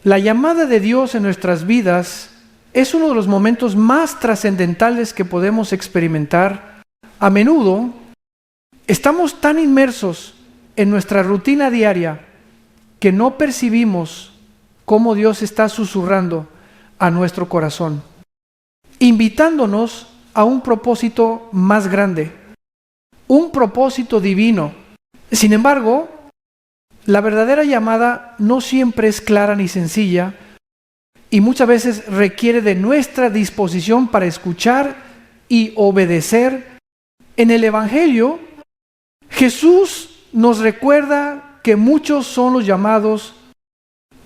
La llamada de Dios en nuestras vidas es uno de los momentos más trascendentales que podemos experimentar. A menudo estamos tan inmersos en nuestra rutina diaria que no percibimos cómo Dios está susurrando a nuestro corazón, invitándonos a un propósito más grande, un propósito divino. Sin embargo, la verdadera llamada no siempre es clara ni sencilla y muchas veces requiere de nuestra disposición para escuchar y obedecer. En el Evangelio, Jesús nos recuerda que muchos son los llamados,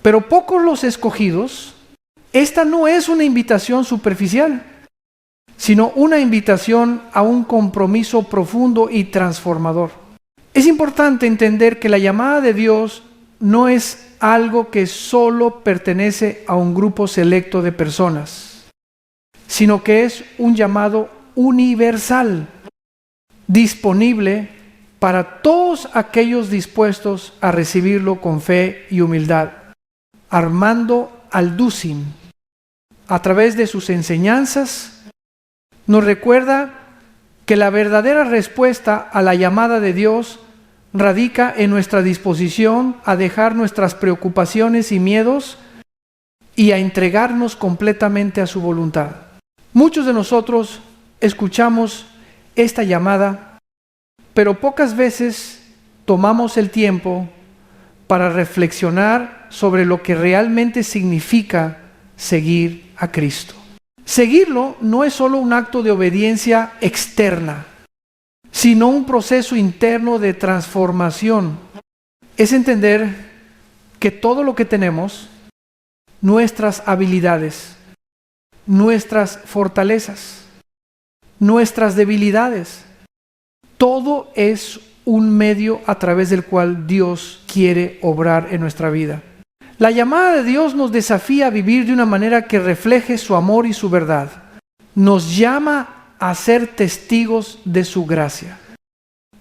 pero pocos los escogidos. Esta no es una invitación superficial, sino una invitación a un compromiso profundo y transformador. Es importante entender que la llamada de Dios no es algo que solo pertenece a un grupo selecto de personas, sino que es un llamado universal, disponible para todos aquellos dispuestos a recibirlo con fe y humildad. Armando Alducin, a través de sus enseñanzas, nos recuerda que la verdadera respuesta a la llamada de Dios radica en nuestra disposición a dejar nuestras preocupaciones y miedos y a entregarnos completamente a su voluntad. Muchos de nosotros escuchamos esta llamada, pero pocas veces tomamos el tiempo para reflexionar sobre lo que realmente significa seguir a Cristo. Seguirlo no es solo un acto de obediencia externa, sino un proceso interno de transformación. Es entender que todo lo que tenemos, nuestras habilidades, nuestras fortalezas, nuestras debilidades, todo es un medio a través del cual Dios quiere obrar en nuestra vida. La llamada de Dios nos desafía a vivir de una manera que refleje su amor y su verdad. Nos llama a ser testigos de su gracia,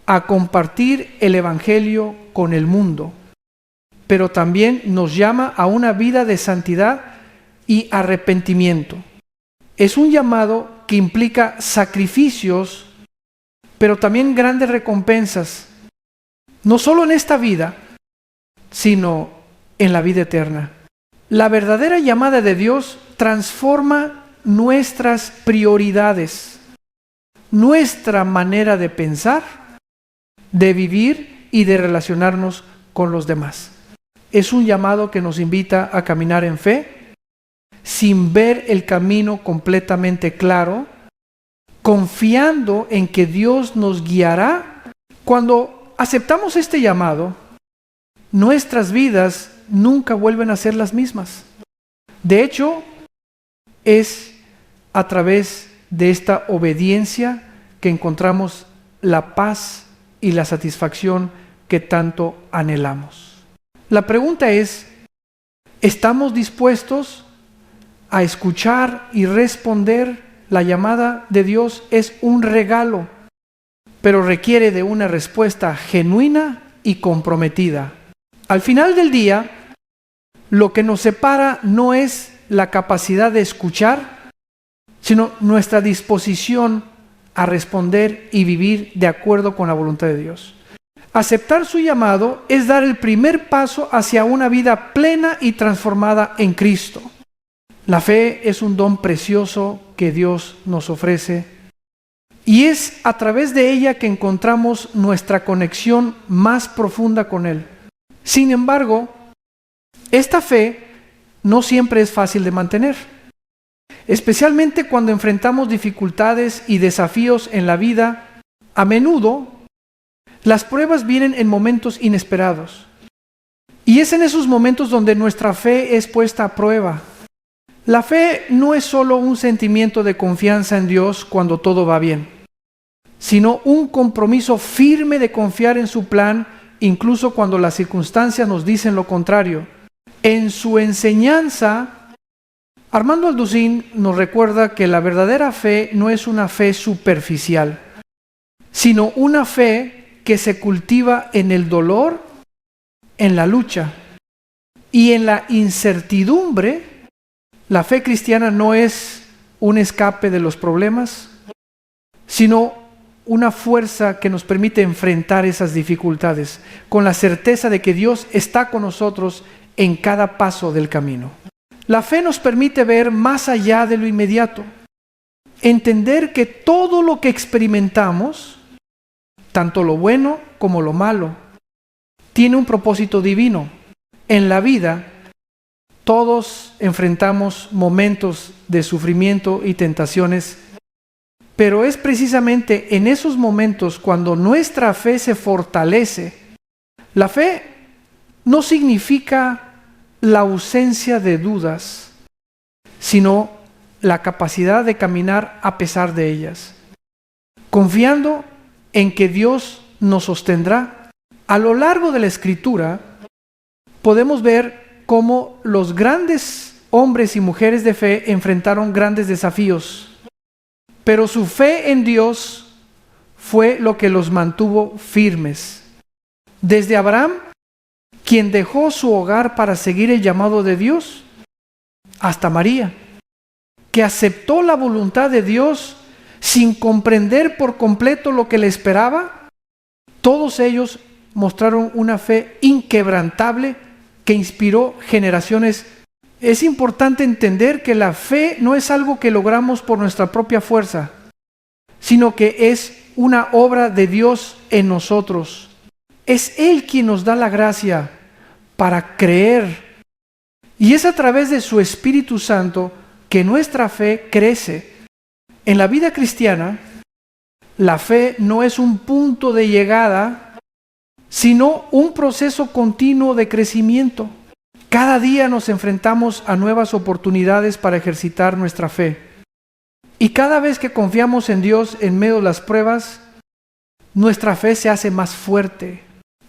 a compartir el Evangelio con el mundo, pero también nos llama a una vida de santidad y arrepentimiento. Es un llamado que implica sacrificios, pero también grandes recompensas, no solo en esta vida, sino en la vida eterna. La verdadera llamada de Dios transforma nuestras prioridades, nuestra manera de pensar, de vivir y de relacionarnos con los demás. Es un llamado que nos invita a caminar en fe, sin ver el camino completamente claro, confiando en que Dios nos guiará. Cuando aceptamos este llamado, nuestras vidas nunca vuelven a ser las mismas. De hecho, es a través de esta obediencia que encontramos la paz y la satisfacción que tanto anhelamos. La pregunta es, ¿estamos dispuestos a escuchar y responder? La llamada de Dios es un regalo, pero requiere de una respuesta genuina y comprometida. Al final del día, lo que nos separa no es la capacidad de escuchar, sino nuestra disposición a responder y vivir de acuerdo con la voluntad de Dios. Aceptar su llamado es dar el primer paso hacia una vida plena y transformada en Cristo. La fe es un don precioso que Dios nos ofrece y es a través de ella que encontramos nuestra conexión más profunda con Él. Sin embargo, esta fe no siempre es fácil de mantener, especialmente cuando enfrentamos dificultades y desafíos en la vida. A menudo, las pruebas vienen en momentos inesperados y es en esos momentos donde nuestra fe es puesta a prueba. La fe no es solo un sentimiento de confianza en Dios cuando todo va bien, sino un compromiso firme de confiar en su plan, incluso cuando las circunstancias nos dicen lo contrario. En su enseñanza, Armando Alducin nos recuerda que la verdadera fe no es una fe superficial, sino una fe que se cultiva en el dolor, en la lucha, Y en la incertidumbre, la fe cristiana no es un escape de los problemas, sino una fuerza que nos permite enfrentar esas dificultades con la certeza de que Dios está con nosotros en cada paso del camino. La fe nos permite ver más allá de lo inmediato, entender que todo lo que experimentamos, tanto lo bueno como lo malo, tiene un propósito divino. En la vida, todos enfrentamos momentos de sufrimiento y tentaciones, pero es precisamente en esos momentos cuando nuestra fe se fortalece. La fe no significa la ausencia de dudas, sino la capacidad de caminar a pesar de ellas, confiando en que Dios nos sostendrá. A lo largo de la Escritura podemos ver cómo los grandes hombres y mujeres de fe enfrentaron grandes desafíos, pero su fe en Dios fue lo que los mantuvo firmes. Desde Abraham, quien dejó su hogar para seguir el llamado de Dios, hasta María, que aceptó la voluntad de Dios sin comprender por completo lo que le esperaba. Todos ellos mostraron una fe inquebrantable que inspiró generaciones. Es importante entender que la fe no es algo que logramos por nuestra propia fuerza, sino que es una obra de Dios en nosotros. Es Él quien nos da la gracia para creer. Y es a través de su Espíritu Santo que nuestra fe crece. En la vida cristiana, la fe no es un punto de llegada, sino un proceso continuo de crecimiento. Cada día nos enfrentamos a nuevas oportunidades para ejercitar nuestra fe. Y cada vez que confiamos en Dios en medio de las pruebas, nuestra fe se hace más fuerte.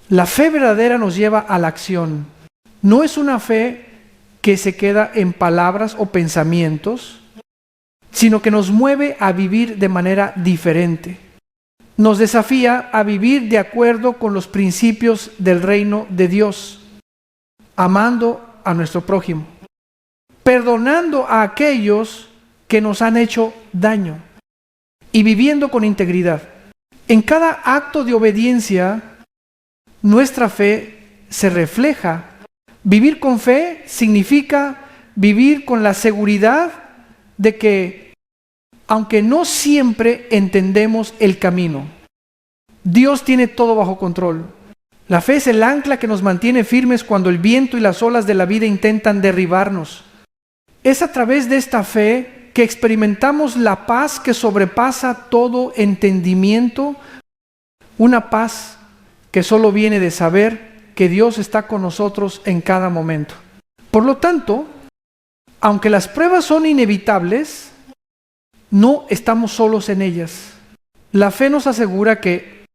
La fe verdadera nos lleva a la acción. No es una fe que se queda en palabras o pensamientos, sino que nos mueve a vivir de manera diferente. Nos desafía a vivir de acuerdo con los principios del reino de Dios, amando a nuestro prójimo, perdonando a aquellos que nos han hecho daño y viviendo con integridad. En cada acto de obediencia, nuestra fe se refleja. Vivir con fe significa vivir con la seguridad de que, aunque no siempre entendemos el camino, Dios tiene todo bajo control. La fe es el ancla que nos mantiene firmes cuando el viento y las olas de la vida intentan derribarnos. Es a través de esta fe que experimentamos la paz que sobrepasa todo entendimiento, una paz que solo viene de saber que Dios está con nosotros en cada momento. Por lo tanto, aunque las pruebas son inevitables, no estamos solos en ellas. La fe nos asegura que,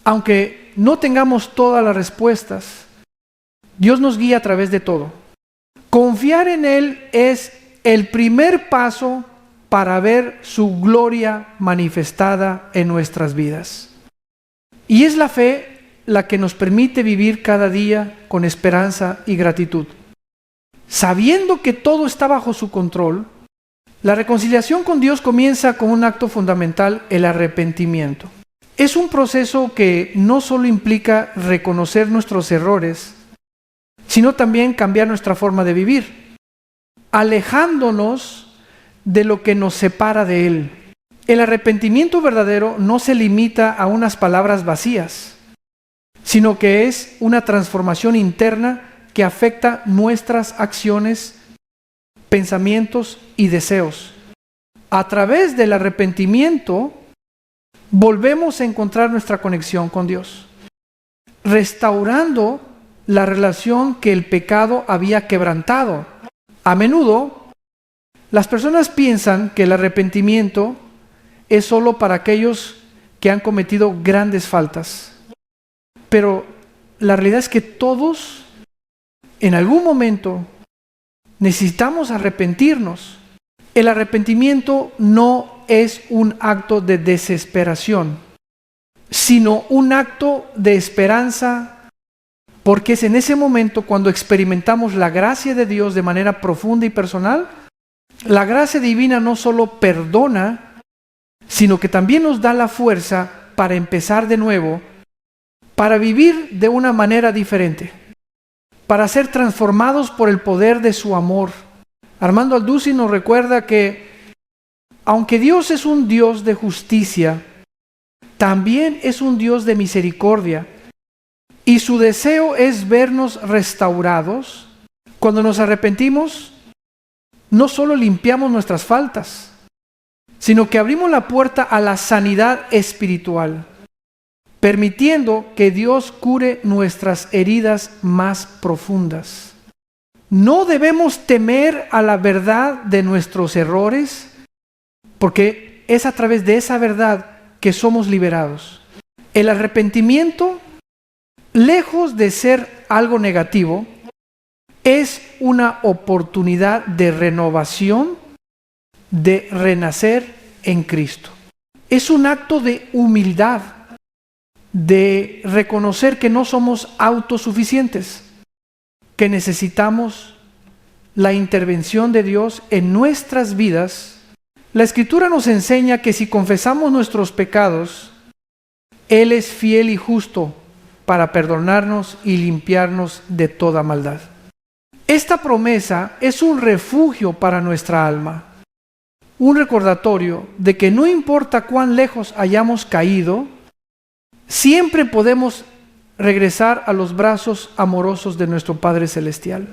aunque no tengamos todas las respuestas, Dios nos guía a través de todo. Confiar en Él es el primer paso para ver su gloria manifestada en nuestras vidas. Y es la fe la que nos permite vivir cada día con esperanza y gratitud. Sabiendo que todo está bajo su control, la reconciliación con Dios comienza con un acto fundamental, el arrepentimiento. Es un proceso que no solo implica reconocer nuestros errores, sino también cambiar nuestra forma de vivir, alejándonos de lo que nos separa de Él. El arrepentimiento verdadero no se limita a unas palabras vacías, sino que es una transformación interna que afecta nuestras acciones, pensamientos y deseos. A través del arrepentimiento, volvemos a encontrar nuestra conexión con Dios, restaurando la relación que el pecado había quebrantado. A menudo, las personas piensan que el arrepentimiento es solo para aquellos que han cometido grandes faltas. Pero la realidad es que todos, en algún momento, necesitamos arrepentirnos. El arrepentimiento no es un acto de desesperación, sino un acto de esperanza porque es en ese momento cuando experimentamos la gracia de Dios de manera profunda y personal. La gracia divina no solo perdona, sino que también nos da la fuerza para empezar de nuevo, para vivir de una manera diferente, para ser transformados por el poder de su amor. Armando Alducin nos recuerda que aunque Dios es un Dios de justicia, también es un Dios de misericordia, y su deseo es vernos restaurados. Cuando nos arrepentimos, no solo limpiamos nuestras faltas, sino que abrimos la puerta a la sanidad espiritual, permitiendo que Dios cure nuestras heridas más profundas. No debemos temer a la verdad de nuestros errores, porque es a través de esa verdad que somos liberados. El arrepentimiento, lejos de ser algo negativo, es una oportunidad de renovación, de renacer en Cristo. Es un acto de humildad, de reconocer que no somos autosuficientes, que necesitamos la intervención de Dios en nuestras vidas. La Escritura nos enseña que si confesamos nuestros pecados, Él es fiel y justo para perdonarnos y limpiarnos de toda maldad. Esta promesa es un refugio para nuestra alma, un recordatorio de que no importa cuán lejos hayamos caído, siempre podemos regresar a los brazos amorosos de nuestro Padre Celestial.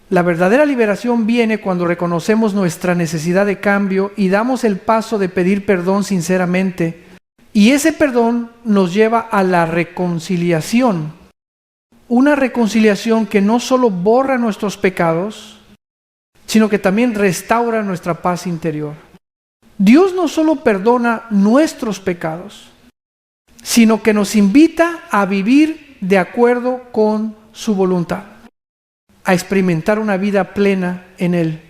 La verdadera liberación viene cuando reconocemos nuestra necesidad de cambio y damos el paso de pedir perdón sinceramente. Y ese perdón nos lleva a la reconciliación. Una reconciliación que no solo borra nuestros pecados, sino que también restaura nuestra paz interior. Dios no solo perdona nuestros pecados, sino que nos invita a vivir de acuerdo con su voluntad, a experimentar una vida plena en Él.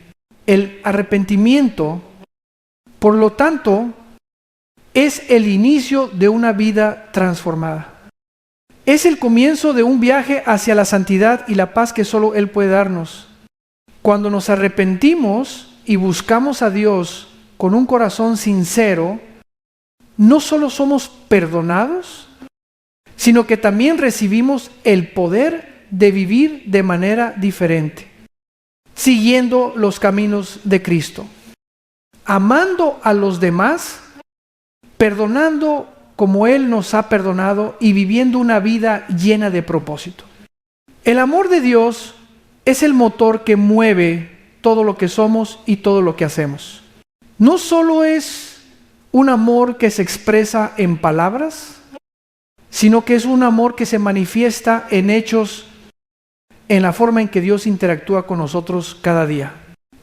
El arrepentimiento, por lo tanto, es el inicio de una vida transformada. Es el comienzo de un viaje hacia la santidad y la paz que solo Él puede darnos. Cuando nos arrepentimos y buscamos a Dios con un corazón sincero, no solo somos perdonados, sino que también recibimos el poder de vivir de manera diferente, siguiendo los caminos de Cristo, amando a los demás, perdonando como Él nos ha perdonado y viviendo una vida llena de propósito. El amor de Dios es el motor que mueve todo lo que somos y todo lo que hacemos. No solo es un amor que se expresa en palabras, sino que es un amor que se manifiesta en hechos, en la forma en que Dios interactúa con nosotros cada día.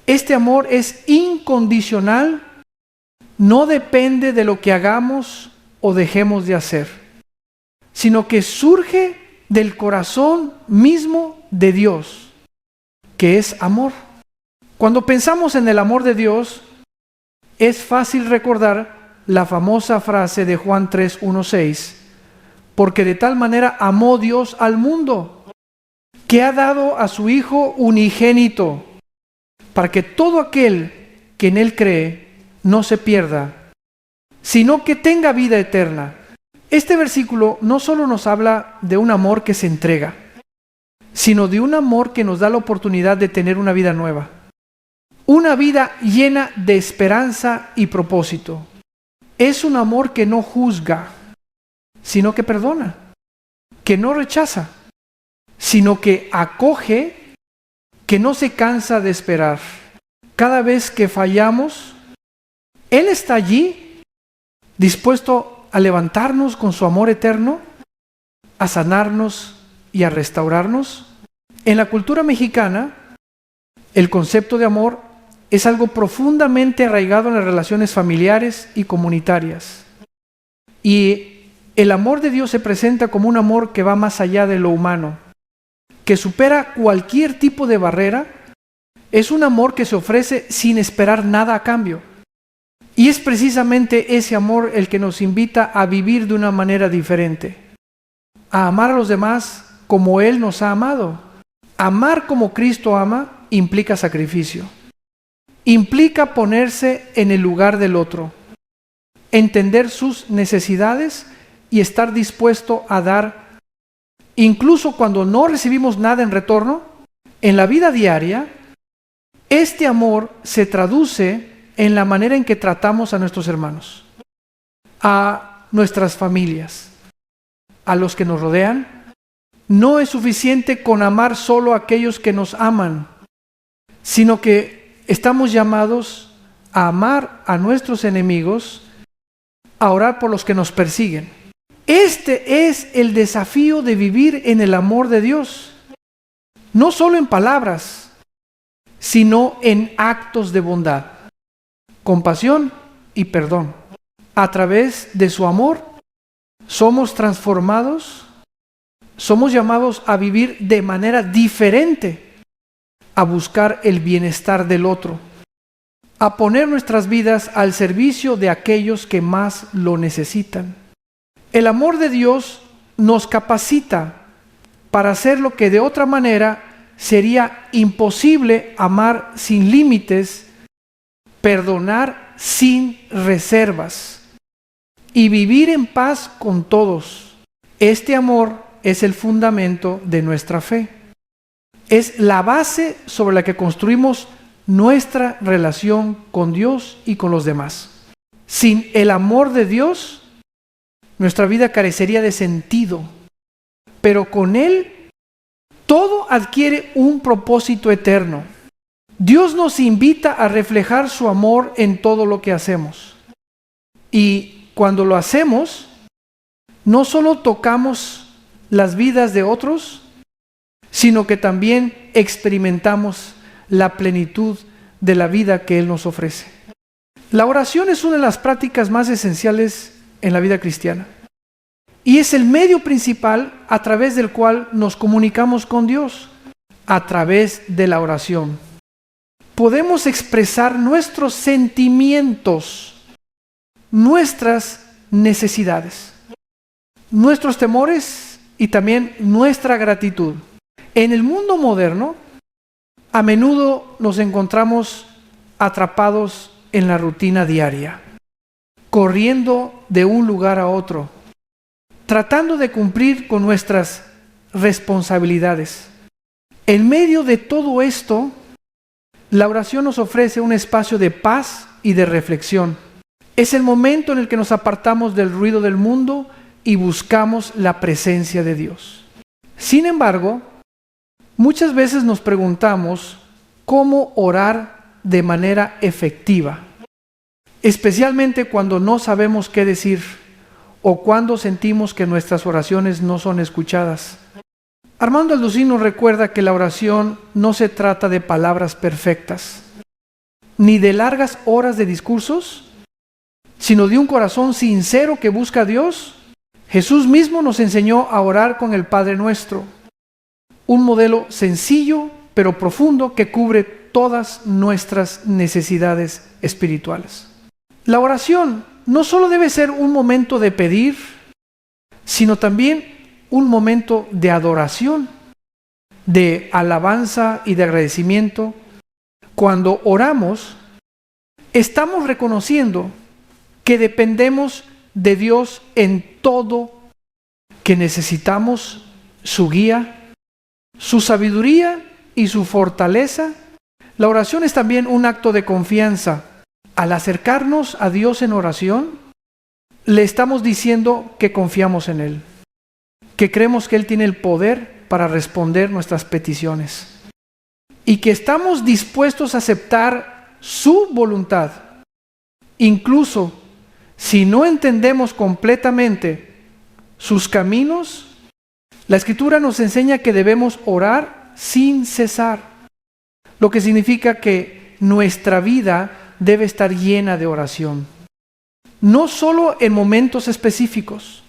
Este amor es incondicional, no depende de lo que hagamos o dejemos de hacer, sino que surge del corazón mismo de Dios, que es amor. Cuando pensamos en el amor de Dios, es fácil recordar la famosa frase de Juan 3:1-6, porque de tal manera amó Dios al mundo, que ha dado a su Hijo unigénito, para que todo aquel que en Él cree no se pierda, sino que tenga vida eterna. Este versículo no solo nos habla de un amor que se entrega, sino de un amor que nos da la oportunidad de tener una vida nueva. Una vida llena de esperanza y propósito. Es un amor que no juzga, sino que perdona, que no rechaza, sino que acoge, que no se cansa de esperar. Cada vez que fallamos, Él está allí, dispuesto a levantarnos con su amor eterno, a sanarnos y a restaurarnos. En la cultura mexicana, el concepto de amor es algo profundamente arraigado en las relaciones familiares y comunitarias. Y el amor de Dios se presenta como un amor que va más allá de lo humano, que supera cualquier tipo de barrera. Es un amor que se ofrece sin esperar nada a cambio. Y es precisamente ese amor el que nos invita a vivir de una manera diferente, a amar a los demás como Él nos ha amado. Amar como Cristo ama implica sacrificio. Implica ponerse en el lugar del otro, entender sus necesidades y estar dispuesto a dar, incluso cuando no recibimos nada en retorno. En la vida diaria, este amor se traduce en la manera en que tratamos a nuestros hermanos, a nuestras familias, a los que nos rodean. No es suficiente con amar solo a aquellos que nos aman, sino que estamos llamados a amar a nuestros enemigos, a orar por los que nos persiguen. Este es el desafío de vivir en el amor de Dios, no solo en palabras, sino en actos de bondad, compasión y perdón. A través de su amor somos transformados, somos llamados a vivir de manera diferente, a buscar el bienestar del otro, a poner nuestras vidas al servicio de aquellos que más lo necesitan. El amor de Dios nos capacita para hacer lo que de otra manera sería imposible: amar sin límites, perdonar sin reservas y vivir en paz con todos. Este amor es el fundamento de nuestra fe. Es la base sobre la que construimos nuestra relación con Dios y con los demás. Sin el amor de Dios, nuestra vida carecería de sentido, pero con Él todo adquiere un propósito eterno. Dios nos invita a reflejar su amor en todo lo que hacemos. Y cuando lo hacemos, no solo tocamos las vidas de otros, sino que también experimentamos la plenitud de la vida que Él nos ofrece. La oración es una de las prácticas más esenciales en la vida cristiana. Y es el medio principal a través del cual nos comunicamos con Dios, a través de la oración. Podemos expresar nuestros sentimientos, nuestras necesidades, nuestros temores y también nuestra gratitud. En el mundo moderno, a menudo nos encontramos atrapados en la rutina diaria, corriendo de un lugar a otro, tratando de cumplir con nuestras responsabilidades. En medio de todo esto, la oración nos ofrece un espacio de paz y de reflexión. Es el momento en el que nos apartamos del ruido del mundo y buscamos la presencia de Dios. Sin embargo, muchas veces nos preguntamos cómo orar de manera efectiva, especialmente cuando no sabemos qué decir o cuando sentimos que nuestras oraciones no son escuchadas. Armando Alducín nos recuerda que la oración no se trata de palabras perfectas, ni de largas horas de discursos, sino de un corazón sincero que busca a Dios. Jesús mismo nos enseñó a orar con el Padre Nuestro, un modelo sencillo pero profundo que cubre todas nuestras necesidades espirituales. La oración no solo debe ser un momento de pedir, sino también un momento de adoración, de alabanza y de agradecimiento. Cuando oramos, estamos reconociendo que dependemos de Dios en todo, que necesitamos su guía, su sabiduría y su fortaleza. La oración es también un acto de confianza. Al acercarnos a Dios en oración, le estamos diciendo que confiamos en Él, que creemos que Él tiene el poder para responder nuestras peticiones y que estamos dispuestos a aceptar su voluntad, incluso si no entendemos completamente sus caminos. La Escritura nos enseña que debemos orar sin cesar, lo que significa que nuestra vida debe estar llena de oración, no solo en momentos específicos,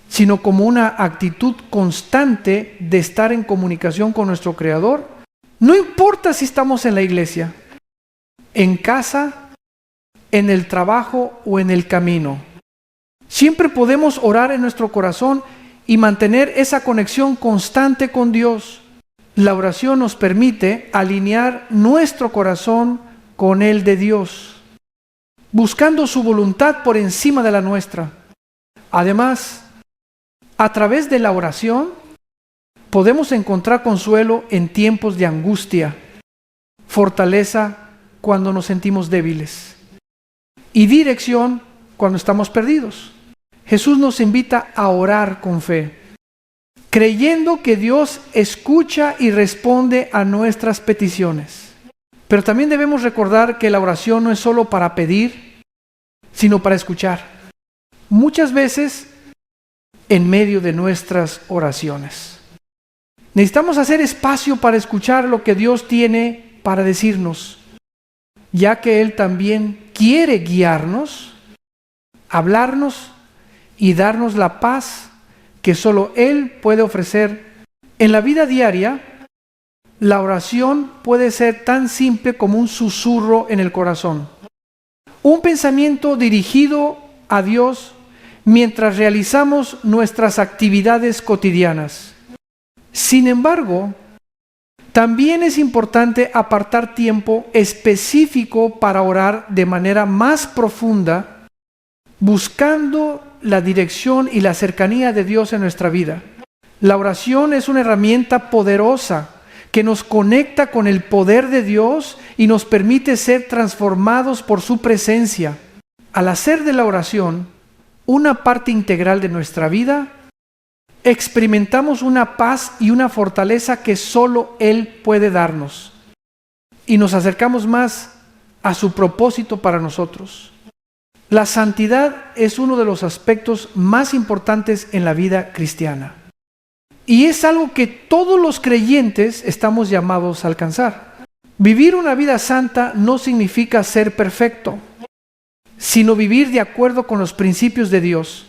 sino como una actitud constante de estar en comunicación con nuestro Creador. No importa si estamos en la iglesia, en casa, en el trabajo o en el camino. Siempre podemos orar en nuestro corazón y mantener esa conexión constante con Dios. La oración nos permite alinear nuestro corazón con el de Dios, buscando su voluntad por encima de la nuestra. Además, a través de la oración, podemos encontrar consuelo en tiempos de angustia, fortaleza cuando nos sentimos débiles y dirección cuando estamos perdidos. Jesús nos invita a orar con fe, creyendo que Dios escucha y responde a nuestras peticiones. Pero también debemos recordar que la oración no es solo para pedir, sino para escuchar. Muchas veces en medio de nuestras oraciones necesitamos hacer espacio para escuchar lo que Dios tiene para decirnos, ya que Él también quiere guiarnos, hablarnos y darnos la paz que solo Él puede ofrecer. En la vida diaria, la oración puede ser tan simple como un susurro en el corazón, un pensamiento dirigido a Dios mientras realizamos nuestras actividades cotidianas. Sin embargo, también es importante apartar tiempo específico para orar de manera más profunda, buscando la dirección y la cercanía de Dios en nuestra vida. La oración es una herramienta poderosa que nos conecta con el poder de Dios y nos permite ser transformados por su presencia. Al hacer de la oración una parte integral de nuestra vida, experimentamos una paz y una fortaleza que solo Él puede darnos, y nos acercamos más a su propósito para nosotros. La santidad es uno de los aspectos más importantes en la vida cristiana, y es algo que todos los creyentes estamos llamados a alcanzar. Vivir una vida santa no significa ser perfecto, sino vivir de acuerdo con los principios de Dios,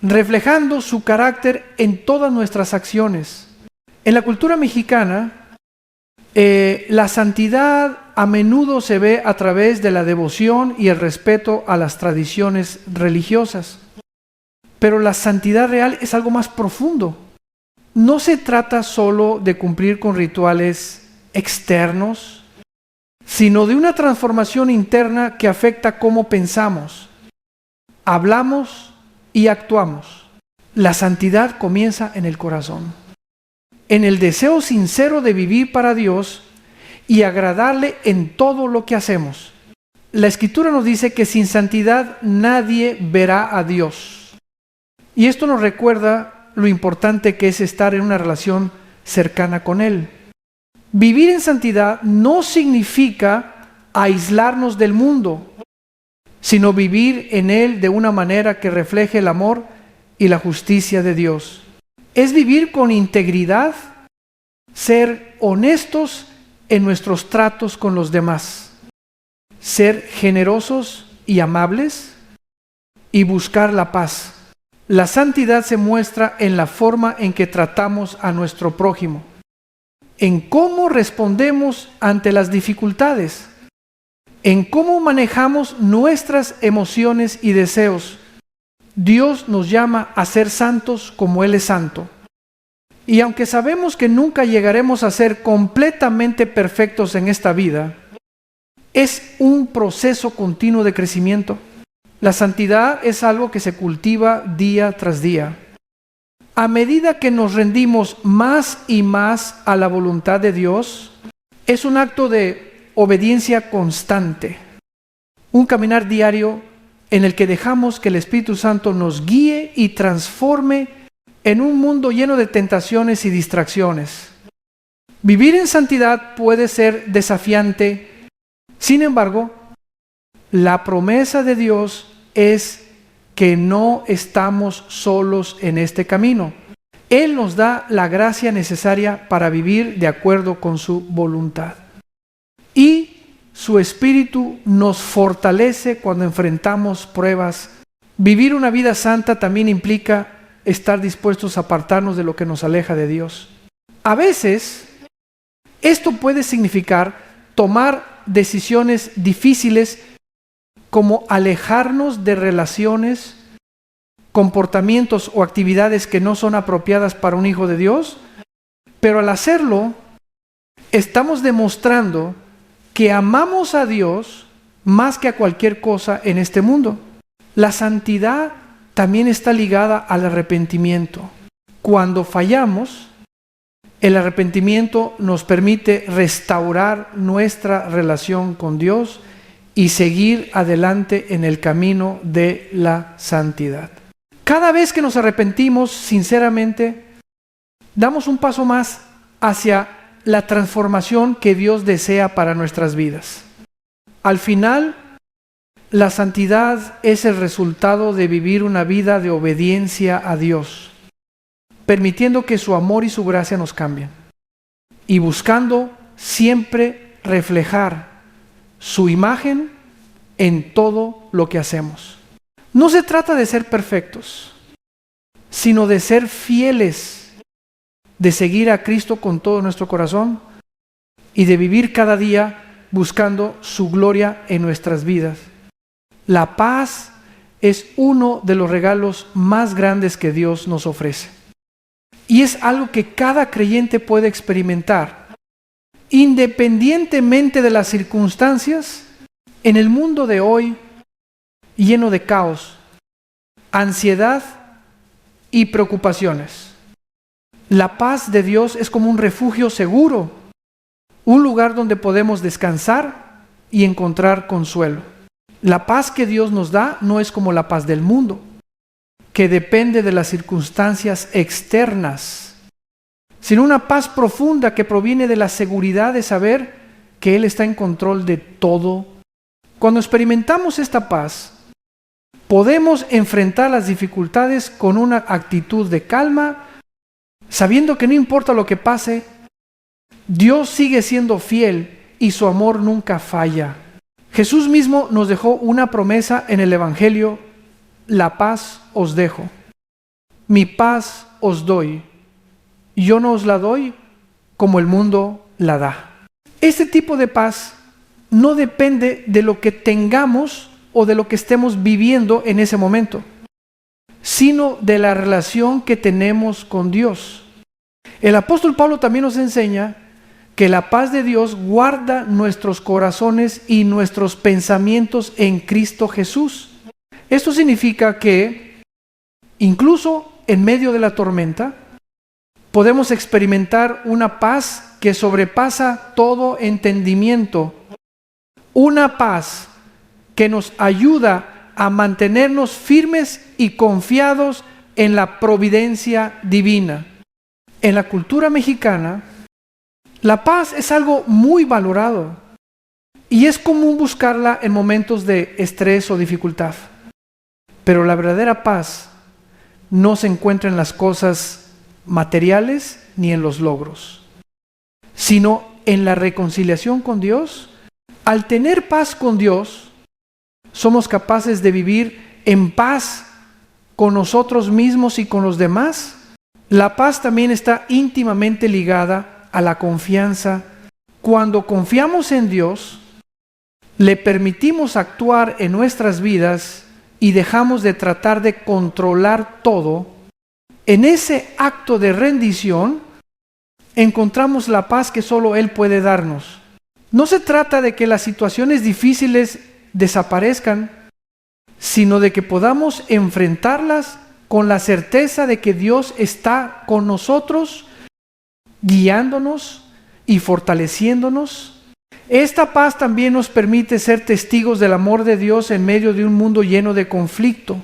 reflejando su carácter en todas nuestras acciones. En la cultura mexicana, la santidad a menudo se ve a través de la devoción y el respeto a las tradiciones religiosas. Pero la santidad real es algo más profundo. No se trata solo de cumplir con rituales externos, sino de una transformación interna que afecta cómo pensamos, hablamos y actuamos. La santidad comienza en el corazón, en el deseo sincero de vivir para Dios y agradarle en todo lo que hacemos. La Escritura nos dice que sin santidad nadie verá a Dios. Y esto nos recuerda lo importante que es estar en una relación cercana con Él. Vivir en santidad no significa aislarnos del mundo, sino vivir en Él de una manera que refleje el amor y la justicia de Dios. Es vivir con integridad, ser honestos en nuestros tratos con los demás, ser generosos y amables y buscar la paz. La santidad se muestra en la forma en que tratamos a nuestro prójimo, en cómo respondemos ante las dificultades, en cómo manejamos nuestras emociones y deseos. Dios nos llama a ser santos como Él es santo. Y aunque sabemos que nunca llegaremos a ser completamente perfectos en esta vida, es un proceso continuo de crecimiento. La santidad es algo que se cultiva día tras día. A medida que nos rendimos más y más a la voluntad de Dios, es un acto de obediencia constante, un caminar diario en el que dejamos que el Espíritu Santo nos guíe y transforme en un mundo lleno de tentaciones y distracciones. Vivir en santidad puede ser desafiante. Sin embargo, la promesa de Dios es que no estamos solos en este camino. Él nos da la gracia necesaria para vivir de acuerdo con su voluntad. Y su Espíritu nos fortalece cuando enfrentamos pruebas. Vivir una vida santa también implica estar dispuestos a apartarnos de lo que nos aleja de Dios. A veces, esto puede significar tomar decisiones difíciles como alejarnos de relaciones comportamientos o actividades que no son apropiadas para un hijo de Dios, pero al hacerlo, estamos demostrando que amamos a Dios más que a cualquier cosa en este mundo. La santidad también está ligada al arrepentimiento. Cuando fallamos, el arrepentimiento nos permite restaurar nuestra relación con Dios y seguir adelante en el camino de la santidad. Cada vez que nos arrepentimos sinceramente, damos un paso más hacia la transformación que Dios desea para nuestras vidas. Al final, la santidad es el resultado de vivir una vida de obediencia a Dios, permitiendo que su amor y su gracia nos cambien y buscando siempre reflejar su imagen en todo lo que hacemos. No se trata de ser perfectos, sino de ser fieles, de seguir a Cristo con todo nuestro corazón y de vivir cada día buscando su gloria en nuestras vidas. La paz es uno de los regalos más grandes que Dios nos ofrece. Y es algo que cada creyente puede experimentar, independientemente de las circunstancias, en el mundo de hoy lleno de caos, ansiedad y preocupaciones. La paz de Dios es como un refugio seguro, un lugar donde podemos descansar y encontrar consuelo. La paz que Dios nos da no es como la paz del mundo, que depende de las circunstancias externas, sino una paz profunda que proviene de la seguridad de saber que Él está en control de todo. Cuando experimentamos esta paz, podemos enfrentar las dificultades con una actitud de calma, sabiendo que no importa lo que pase, Dios sigue siendo fiel y su amor nunca falla. Jesús mismo nos dejó una promesa en el Evangelio: la paz os dejo, mi paz os doy, yo no os la doy como el mundo la da. Este tipo de paz no depende de lo que tengamos o de lo que estemos viviendo en ese momento, sino de la relación que tenemos con Dios. El apóstol Pablo también nos enseña que la paz de Dios guarda nuestros corazones y nuestros pensamientos en Cristo Jesús. Esto significa que incluso en medio de la tormenta podemos experimentar una paz que sobrepasa todo entendimiento, una paz que nos ayuda a mantenernos firmes y confiados en la providencia divina. En la cultura mexicana, la paz es algo muy valorado y es común buscarla en momentos de estrés o dificultad. Pero la verdadera paz no se encuentra en las cosas materiales ni en los logros, sino en la reconciliación con Dios. Al tener paz con Dios, somos capaces de vivir en paz con nosotros mismos y con los demás. La paz también está íntimamente ligada a la confianza. Cuando confiamos en Dios, le permitimos actuar en nuestras vidas y dejamos de tratar de controlar todo. En ese acto de rendición encontramos la paz que solo Él puede darnos. No se trata de que las situaciones difíciles desaparezcan, sino de que podamos enfrentarlas con la certeza de que Dios está con nosotros, guiándonos y fortaleciéndonos. Esta paz también nos permite ser testigos del amor de Dios en medio de un mundo lleno de conflicto.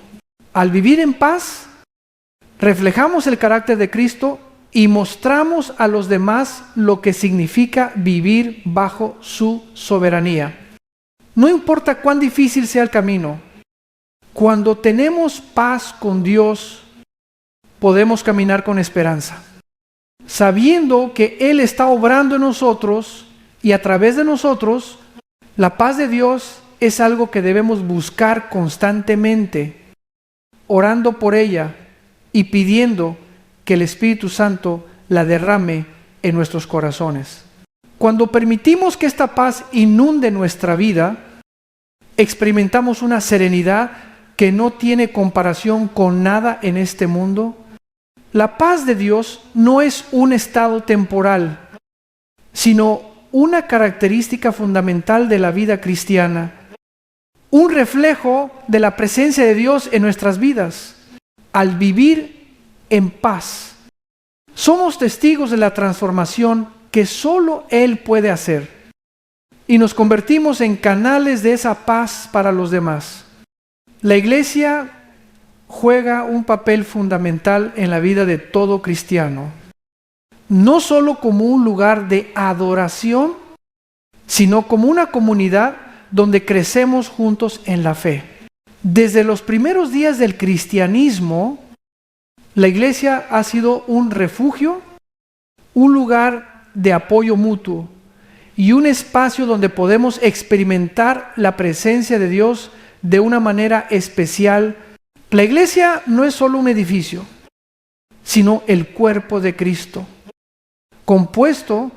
Al vivir en paz, reflejamos el carácter de Cristo y mostramos a los demás lo que significa vivir bajo su soberanía. No importa cuán difícil sea el camino, cuando tenemos paz con Dios, podemos caminar con esperanza, sabiendo que Él está obrando en nosotros y a través de nosotros. La paz de Dios es algo que debemos buscar constantemente, orando por ella y pidiendo que el Espíritu Santo la derrame en nuestros corazones. Cuando permitimos que esta paz inunde nuestra vida, experimentamos una serenidad que no tiene comparación con nada en este mundo, la paz de Dios no es un estado temporal, sino una característica fundamental de la vida cristiana, un reflejo de la presencia de Dios en nuestras vidas. Al vivir en paz, somos testigos de la transformación que solo Él puede hacer, y nos convertimos en canales de esa paz para los demás. La iglesia juega un papel fundamental en la vida de todo cristiano, no solo como un lugar de adoración, sino como una comunidad donde crecemos juntos en la fe. Desde los primeros días del cristianismo, la iglesia ha sido un refugio, un lugar de apoyo mutuo y un espacio donde podemos experimentar la presencia de Dios de una manera especial. La iglesia no es solo un edificio, sino el cuerpo de Cristo, compuesto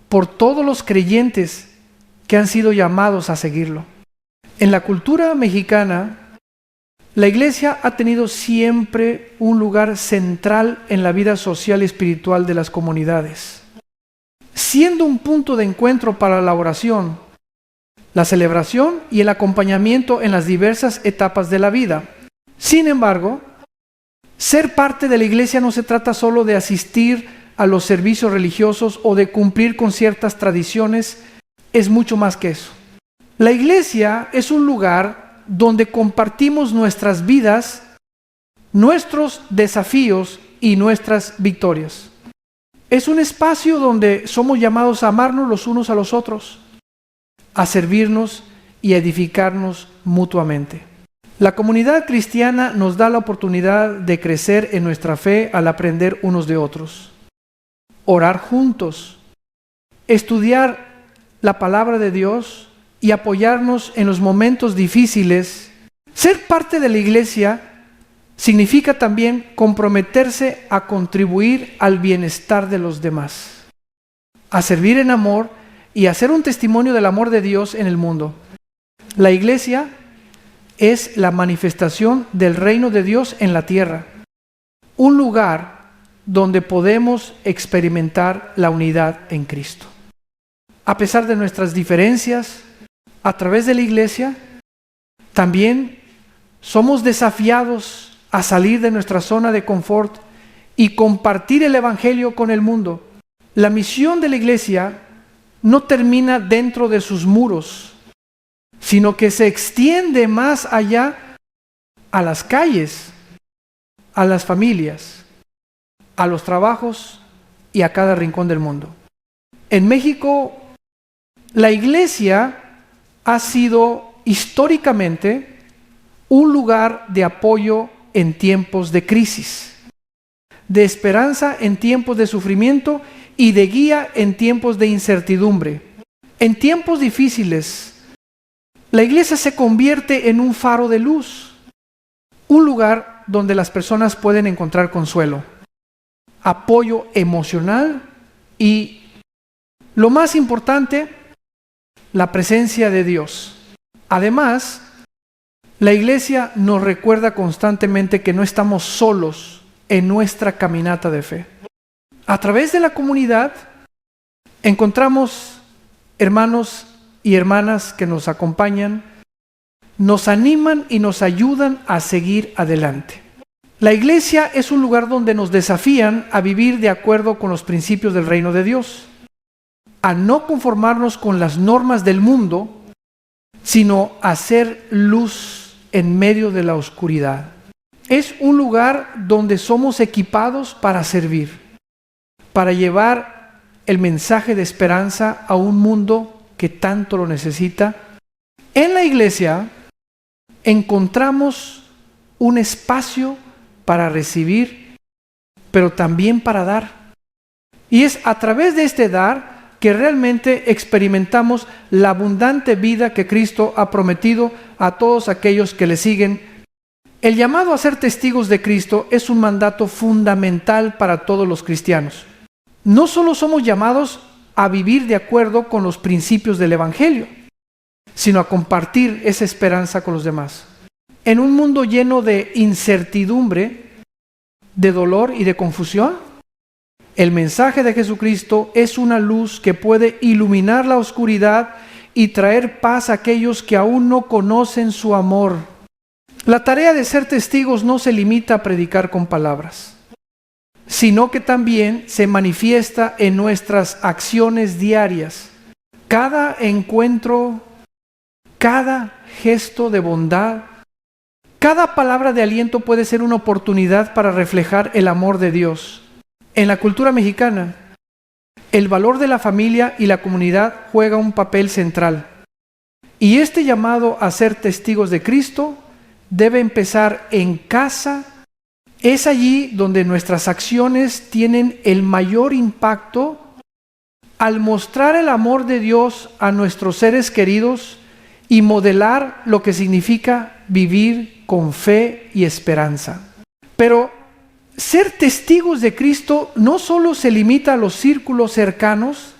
por todos los creyentes que han sido llamados a seguirlo. En la cultura mexicana, la iglesia ha tenido siempre un lugar central en la vida social y espiritual de las comunidades, siendo un punto de encuentro para la oración, la celebración y el acompañamiento en las diversas etapas de la vida. Sin embargo, ser parte de la iglesia no se trata solo de asistir a los servicios religiosos o de cumplir con ciertas tradiciones, es mucho más que eso. La iglesia es un lugar donde compartimos nuestras vidas, nuestros desafíos y nuestras victorias. Es un espacio donde somos llamados a amarnos los unos a los otros, a servirnos y a edificarnos mutuamente. La comunidad cristiana nos da la oportunidad de crecer en nuestra fe al aprender unos de otros, orar juntos, estudiar la palabra de Dios y apoyarnos en los momentos difíciles. Ser parte de la iglesia significa también comprometerse a contribuir al bienestar de los demás, a servir en amor y a ser un testimonio del amor de Dios en el mundo. La iglesia es la manifestación del reino de Dios en la tierra, un lugar donde podemos experimentar la unidad en Cristo. A pesar de nuestras diferencias, a través de la iglesia, también somos desafiados a salir de nuestra zona de confort y compartir el evangelio con el mundo. La misión de la iglesia no termina dentro de sus muros, sino que se extiende más allá a las calles, a las familias, a los trabajos y a cada rincón del mundo. En México, la iglesia ha sido históricamente un lugar de apoyo en tiempos de crisis, de esperanza en tiempos de sufrimiento y de guía en tiempos de incertidumbre. En tiempos difíciles, la iglesia se convierte en un faro de luz, un lugar donde las personas pueden encontrar consuelo, apoyo emocional y, lo más importante, la presencia de Dios. Además, la iglesia nos recuerda constantemente que no estamos solos en nuestra caminata de fe. A través de la comunidad encontramos hermanos y hermanas que nos acompañan, nos animan y nos ayudan a seguir adelante. La iglesia es un lugar donde nos desafían a vivir de acuerdo con los principios del reino de Dios, a no conformarnos con las normas del mundo, sino a hacer luz en medio de la oscuridad. Es un lugar donde somos equipados para servir, para llevar el mensaje de esperanza a un mundo que tanto lo necesita. En la iglesia encontramos un espacio para recibir, pero también para dar. Y es a través de este dar que realmente experimentamos la abundante vida que Cristo ha prometido a todos aquellos que le siguen. El llamado a ser testigos de Cristo es un mandato fundamental para todos los cristianos. No solo somos llamados a vivir de acuerdo con los principios del Evangelio, sino a compartir esa esperanza con los demás. en un mundo lleno de incertidumbre, de dolor y de confusión, el mensaje de Jesucristo es una luz que puede iluminar la oscuridad y traer paz a aquellos que aún no conocen su amor. La tarea de ser testigos no se limita a predicar con palabras, sino que también se manifiesta en nuestras acciones diarias. Cada encuentro, cada gesto de bondad, cada palabra de aliento puede ser una oportunidad para reflejar el amor de Dios. En la cultura mexicana, el valor de la familia y la comunidad juega un papel central. Y este llamado a ser testigos de Cristo debe empezar en casa. Es allí donde nuestras acciones tienen el mayor impacto al mostrar el amor de Dios a nuestros seres queridos y modelar lo que significa vivir con fe y esperanza. Pero ser testigos de Cristo no solo se limita a los círculos cercanos,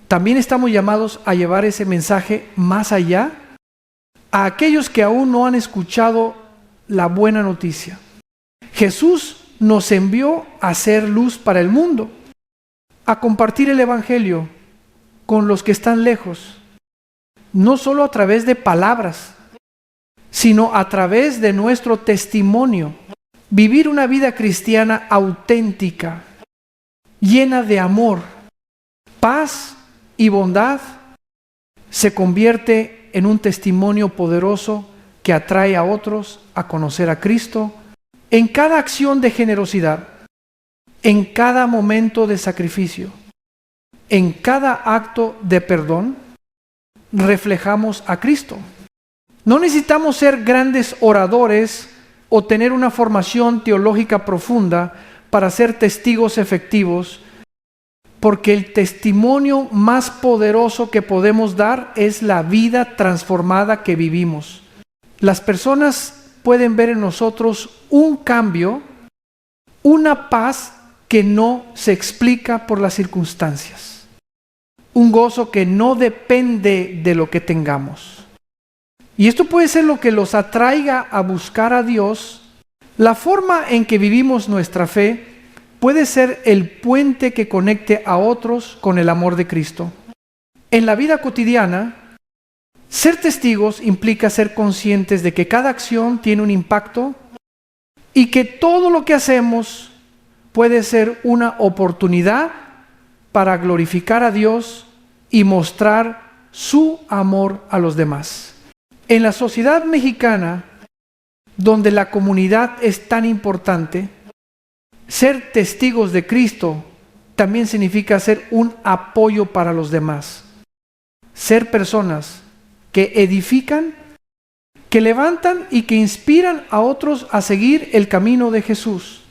también estamos llamados a llevar ese mensaje más allá, a aquellos que aún no han escuchado la buena noticia. Jesús nos envió a ser luz para el mundo, a compartir el Evangelio con los que están lejos, no solo a través de palabras, sino a través de nuestro testimonio. Vivir una vida cristiana auténtica, llena de amor, paz y bondad, se convierte en un testimonio poderoso que atrae a otros a conocer a Cristo en cada acción de generosidad, en cada momento de sacrificio, en cada acto de perdón. Reflejamos a Cristo. No necesitamos ser grandes oradores o tener una formación teológica profunda para ser testigos efectivos, porque el testimonio más poderoso que podemos dar es la vida transformada que vivimos. Las personas pueden ver en nosotros un cambio, una paz que no se explica por las circunstancias, un gozo que no depende de lo que tengamos. Y esto puede ser lo que los atraiga a buscar a Dios. La forma en que vivimos nuestra fe puede ser el puente que conecte a otros con el amor de Cristo. En la vida cotidiana, ser testigos implica ser conscientes de que cada acción tiene un impacto y que todo lo que hacemos puede ser una oportunidad para glorificar a Dios y mostrar su amor a los demás. En la sociedad mexicana, donde la comunidad es tan importante, ser testigos de Cristo también significa ser un apoyo para los demás. Ser personas que edifican, que levantan y que inspiran a otros a seguir el camino de Jesús.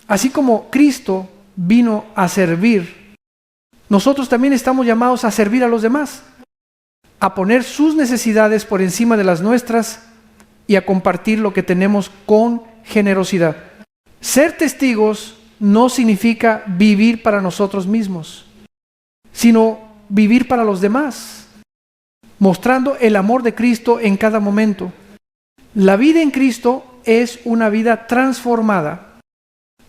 Así como Cristo vino a servir, nosotros también estamos llamados a servir a los demás, a poner sus necesidades por encima de las nuestras y a compartir lo que tenemos con generosidad. Ser testigos no significa vivir para nosotros mismos, sino vivir para los demás, mostrando el amor de Cristo en cada momento. La vida en Cristo es una vida transformada,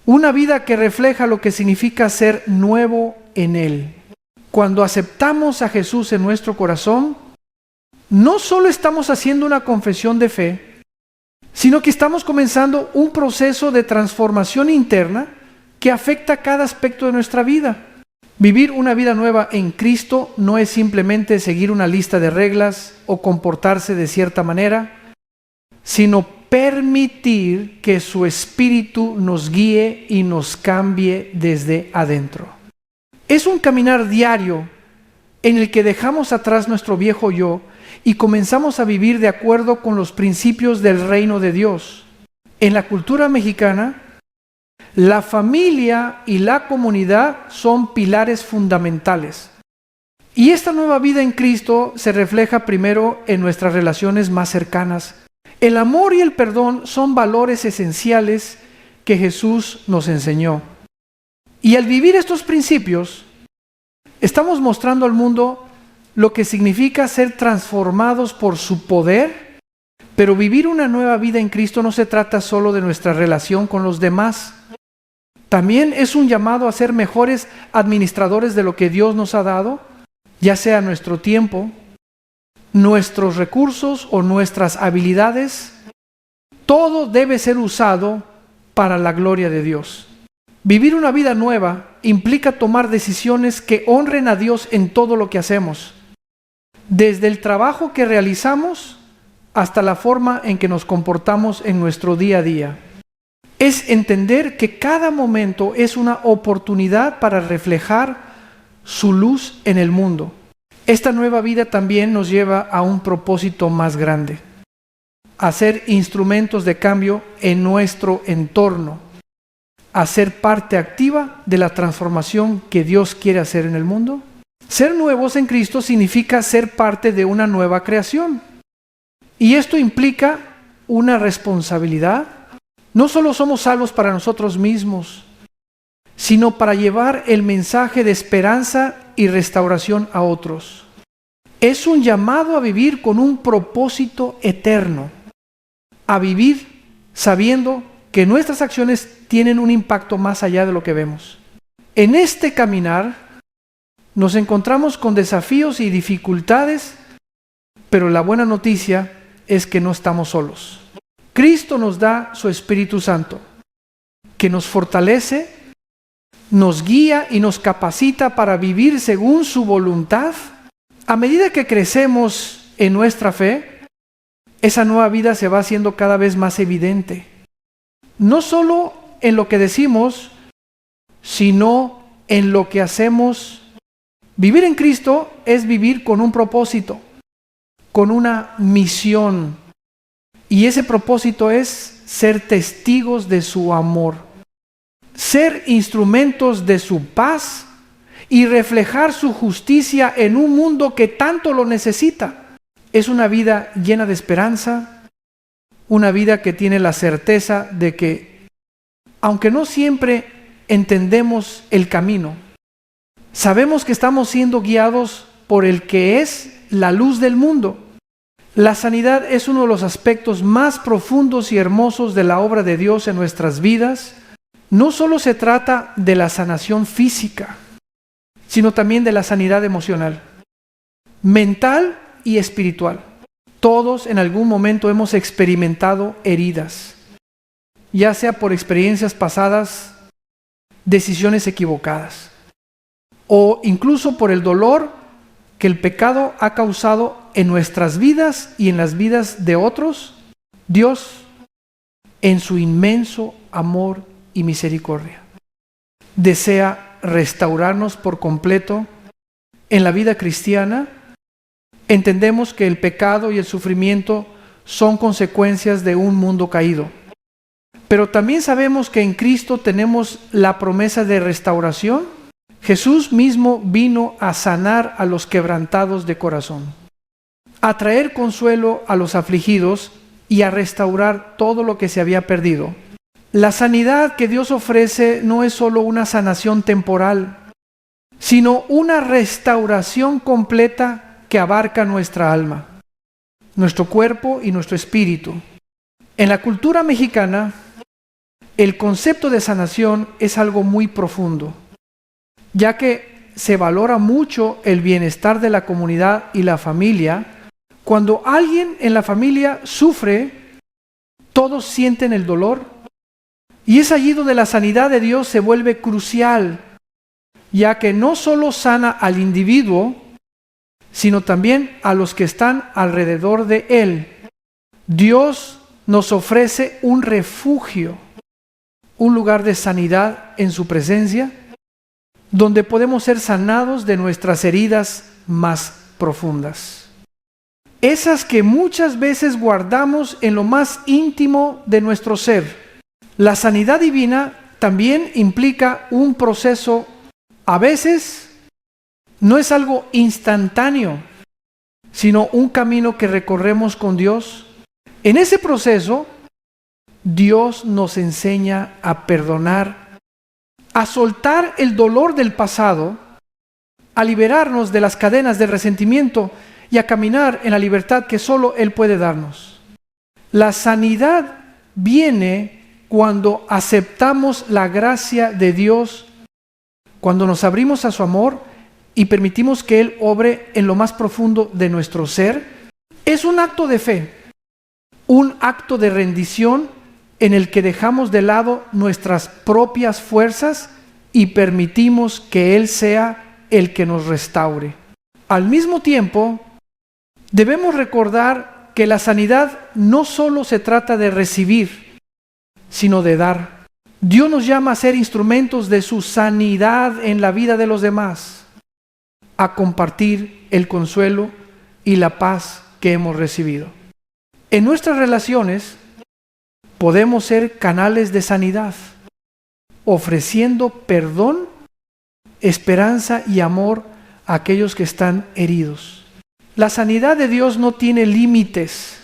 una vida que refleja lo que significa ser nuevo en Él. Cuando aceptamos a Jesús en nuestro corazón, no solo estamos haciendo una confesión de fe, sino que estamos comenzando un proceso de transformación interna que afecta cada aspecto de nuestra vida. Vivir una vida nueva en Cristo no es simplemente seguir una lista de reglas o comportarse de cierta manera, sino permitir que su Espíritu nos guíe y nos cambie desde adentro. Es un caminar diario en el que dejamos atrás nuestro viejo yo y comenzamos a vivir de acuerdo con los principios del reino de Dios. En la cultura mexicana, la familia y la comunidad son pilares fundamentales. Y esta nueva vida en Cristo se refleja primero en nuestras relaciones más cercanas. El amor y el perdón son valores esenciales que Jesús nos enseñó. Y al vivir estos principios, estamos mostrando al mundo lo que significa ser transformados por su poder, Pero vivir una nueva vida en Cristo no se trata solo de nuestra relación con los demás. También es un llamado a ser mejores administradores de lo que Dios nos ha dado, ya sea nuestro tiempo, nuestros recursos o nuestras habilidades. Todo debe ser usado para la gloria de Dios. Vivir una vida nueva implica tomar decisiones que honren a Dios en todo lo que hacemos, desde el trabajo que realizamos hasta la forma en que nos comportamos en nuestro día a día. Es entender que cada momento es una oportunidad para reflejar su luz en el mundo. Esta nueva vida también nos lleva a un propósito más grande: a ser instrumentos de cambio en nuestro entorno, a ser parte activa de la transformación que Dios quiere hacer en el mundo. Ser nuevos en Cristo significa ser parte de una nueva creación. Y esto implica una responsabilidad. No solo somos salvos para nosotros mismos, sino para llevar el mensaje de esperanza y restauración a otros. Es un llamado a vivir con un propósito eterno, a vivir sabiendo que nuestras acciones tienen un impacto más allá de lo que vemos. En este caminar nos encontramos con desafíos y dificultades, pero la buena noticia es que no estamos solos. Cristo nos da su Espíritu Santo, que nos fortalece, nos guía y nos capacita para vivir según su voluntad. A medida que crecemos en nuestra fe, esa nueva vida se va haciendo cada vez más evidente. No solo en lo que decimos, sino en lo que hacemos. Vivir en Cristo es vivir con un propósito, con una misión. Y ese propósito es ser testigos de su amor, ser instrumentos de su paz y reflejar su justicia en un mundo que tanto lo necesita. Es una vida llena de esperanza, una vida que tiene la certeza de que, aunque no siempre entendemos el camino, sabemos que estamos siendo guiados por el que es la luz del mundo. La sanidad es uno de los aspectos más profundos y hermosos de la obra de Dios en nuestras vidas. No solo se trata de la sanación física, sino también de la sanidad emocional, mental y espiritual. Todos en algún momento hemos experimentado heridas, ya sea por experiencias pasadas, decisiones equivocadas, o incluso por el dolor que el pecado ha causado en nuestras vidas y en las vidas de otros. Dios, en su inmenso amor y misericordia, desea restaurarnos por completo en la vida cristiana. Entendemos que el pecado y el sufrimiento son consecuencias de un mundo caído, pero también sabemos que en Cristo tenemos la promesa de restauración. Jesús mismo vino a sanar a los quebrantados de corazón, a traer consuelo a los afligidos y a restaurar todo lo que se había perdido. La sanidad que Dios ofrece no es solo una sanación temporal, sino una restauración completa que abarca nuestra alma, nuestro cuerpo y nuestro espíritu. En la cultura mexicana, el concepto de sanación es algo muy profundo, ya que se valora mucho el bienestar de la comunidad y la familia. Cuando alguien en la familia sufre, todos sienten el dolor, y es allí donde la sanidad de Dios se vuelve crucial, ya que no solo sana al individuo, sino también a los que están alrededor de él. Dios nos ofrece un refugio, un lugar de sanidad en su presencia, donde podemos ser sanados de nuestras heridas más profundas. Esas que muchas veces guardamos en lo más íntimo de nuestro ser. La sanidad divina también implica un proceso. A veces no es algo instantáneo, sino un camino que recorremos con Dios. En ese proceso, Dios nos enseña a perdonar, a soltar el dolor del pasado, a liberarnos de las cadenas del resentimiento y a caminar en la libertad que solo Él puede darnos. La sanidad viene cuando aceptamos la gracia de Dios, cuando nos abrimos a su amor y permitimos que Él obre en lo más profundo de nuestro ser. Es un acto de fe, un acto de rendición en el que dejamos de lado nuestras propias fuerzas y permitimos que Él sea el que nos restaure. Al mismo tiempo, debemos recordar que la sanidad no solo se trata de recibir, sino de dar. Dios nos llama a ser instrumentos de su sanidad en la vida de los demás, a compartir el consuelo y la paz que hemos recibido. En nuestras relaciones podemos ser canales de sanidad, ofreciendo perdón, esperanza y amor a aquellos que están heridos. La sanidad de Dios no tiene límites.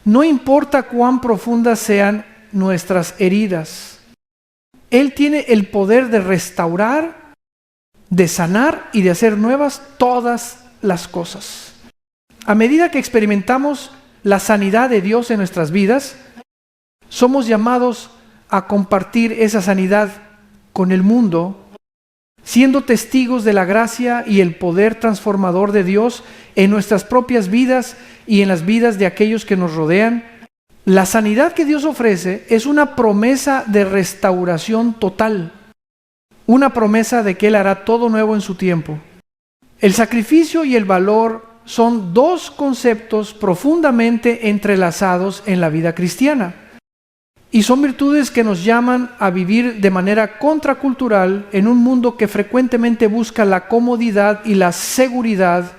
No importa cuán profundas sean nuestras heridas. Él tiene el poder de restaurar, de sanar y de hacer nuevas todas las cosas. A medida que experimentamos la sanidad de Dios en nuestras vidas, somos llamados a compartir esa sanidad con el mundo, siendo testigos de la gracia y el poder transformador de Dios en nuestras propias vidas y en las vidas de aquellos que nos rodean. La sanidad que Dios ofrece es una promesa de restauración total, una promesa de que Él hará todo nuevo en su tiempo. El sacrificio y el valor son dos conceptos profundamente entrelazados en la vida cristiana. Y son virtudes que nos llaman a vivir de manera contracultural en un mundo que frecuentemente busca la comodidad y la seguridad.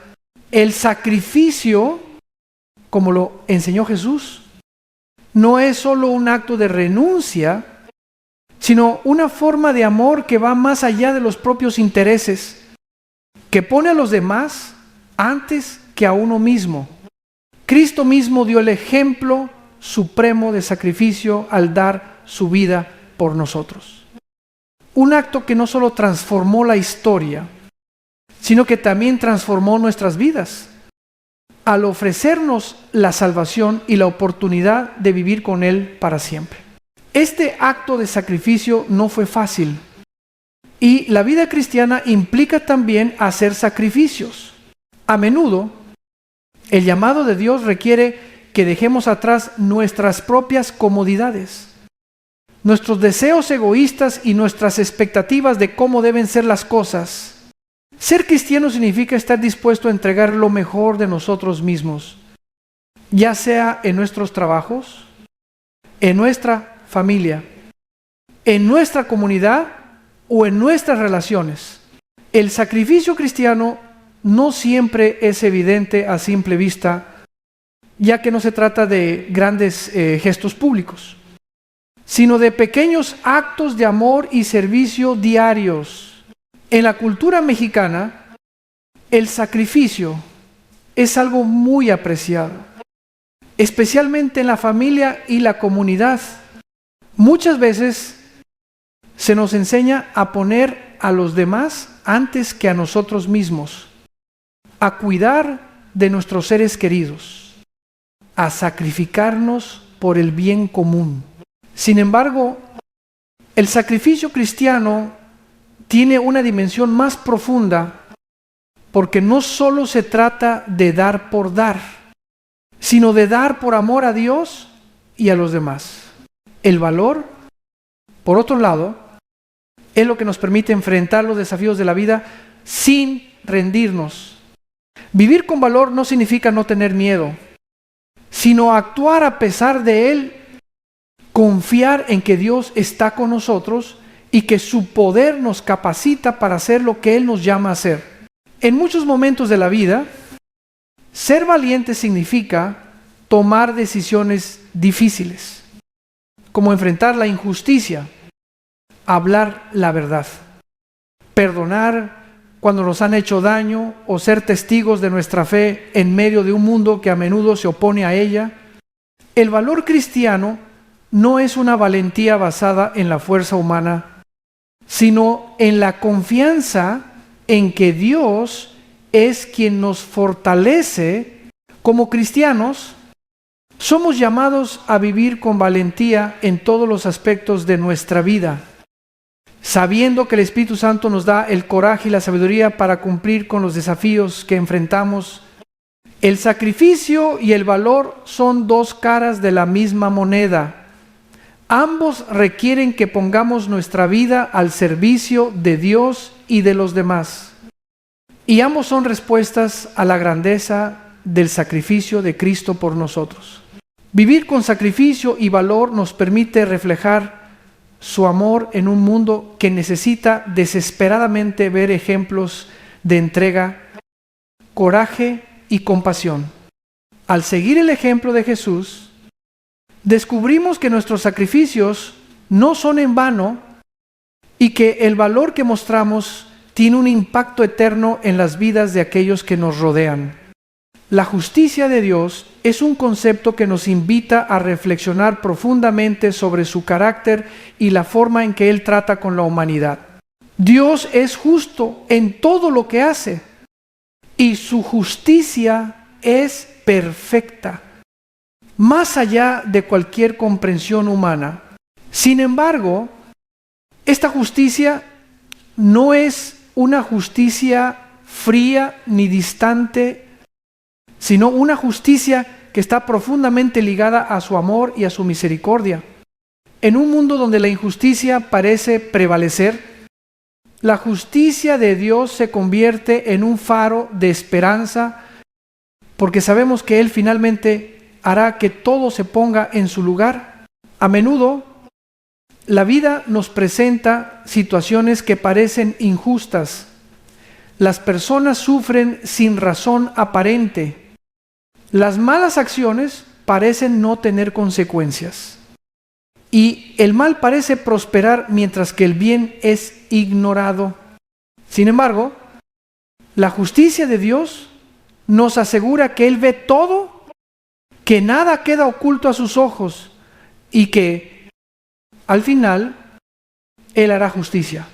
El sacrificio, como lo enseñó Jesús, no es solo un acto de renuncia, sino una forma de amor que va más allá de los propios intereses, que pone a los demás antes que a uno mismo. Cristo mismo dio el ejemplo supremo de sacrificio al dar su vida por nosotros. Un acto que no solo transformó la historia, sino que también transformó nuestras vidas, al ofrecernos la salvación y la oportunidad de vivir con Él para siempre. Este acto de sacrificio no fue fácil, y la vida cristiana implica también hacer sacrificios. A menudo, el llamado de Dios requiere que dejemos atrás nuestras propias comodidades, nuestros deseos egoístas y nuestras expectativas de cómo deben ser las cosas. Ser cristiano significa estar dispuesto a entregar lo mejor de nosotros mismos, ya sea en nuestros trabajos, en nuestra familia, en nuestra comunidad o en nuestras relaciones. El sacrificio cristiano no siempre es evidente a simple vista, ya que no se trata de grandes gestos públicos, sino de pequeños actos de amor y servicio diarios. En la cultura mexicana, el sacrificio es algo muy apreciado, especialmente en la familia y la comunidad. Muchas veces se nos enseña a poner a los demás antes que a nosotros mismos, a cuidar de nuestros seres queridos, a sacrificarnos por el bien común. Sin embargo, el sacrificio cristiano tiene una dimensión más profunda, porque no solo se trata de dar por dar, sino de dar por amor a Dios y a los demás. El valor, por otro lado, es lo que nos permite enfrentar los desafíos de la vida sin rendirnos. Vivir con valor no significa no tener miedo, sino actuar a pesar de él, confiar en que Dios está con nosotros y que su poder nos capacita para hacer lo que Él nos llama a hacer. En muchos momentos de la vida, ser valiente significa tomar decisiones difíciles, como enfrentar la injusticia, hablar la verdad, perdonar cuando nos han hecho daño o ser testigos de nuestra fe en medio de un mundo que a menudo se opone a ella. El valor cristiano no es una valentía basada en la fuerza humana, sino en la confianza en que Dios es quien nos fortalece como cristianos Somos llamados a vivir con valentía en todos los aspectos de nuestra vida, sabiendo que el Espíritu Santo nos da el coraje y la sabiduría para cumplir con los desafíos que enfrentamos. El sacrificio y el valor son dos caras de la misma moneda. Ambos requieren que pongamos nuestra vida al servicio de Dios y de los demás. Y ambos son respuestas a la grandeza del sacrificio de Cristo por nosotros. Vivir con sacrificio y valor nos permite reflejar su amor en un mundo que necesita desesperadamente ver ejemplos de entrega, coraje y compasión. Al seguir el ejemplo de Jesús, descubrimos que nuestros sacrificios no son en vano y que el valor que mostramos tiene un impacto eterno en las vidas de aquellos que nos rodean. La justicia de Dios es un concepto que nos invita a reflexionar profundamente sobre su carácter y la forma en que Él trata con la humanidad. Dios es justo en todo lo que hace y su justicia es perfecta, más allá de cualquier comprensión humana. Sin embargo, esta justicia no es una justicia fría ni distante, sino una justicia que está profundamente ligada a su amor y a su misericordia. En un mundo donde la injusticia parece prevalecer, la justicia de Dios se convierte en un faro de esperanza, porque sabemos que Él finalmente hará que todo se ponga en su lugar. A menudo, la vida nos presenta situaciones que parecen injustas. Las personas sufren sin razón aparente. Las malas acciones parecen no tener consecuencias. Y el mal parece prosperar mientras que el bien es ignorado. Sin embargo, la justicia de Dios nos asegura que Él ve todo, que nada queda oculto a sus ojos y que al final Él hará justicia.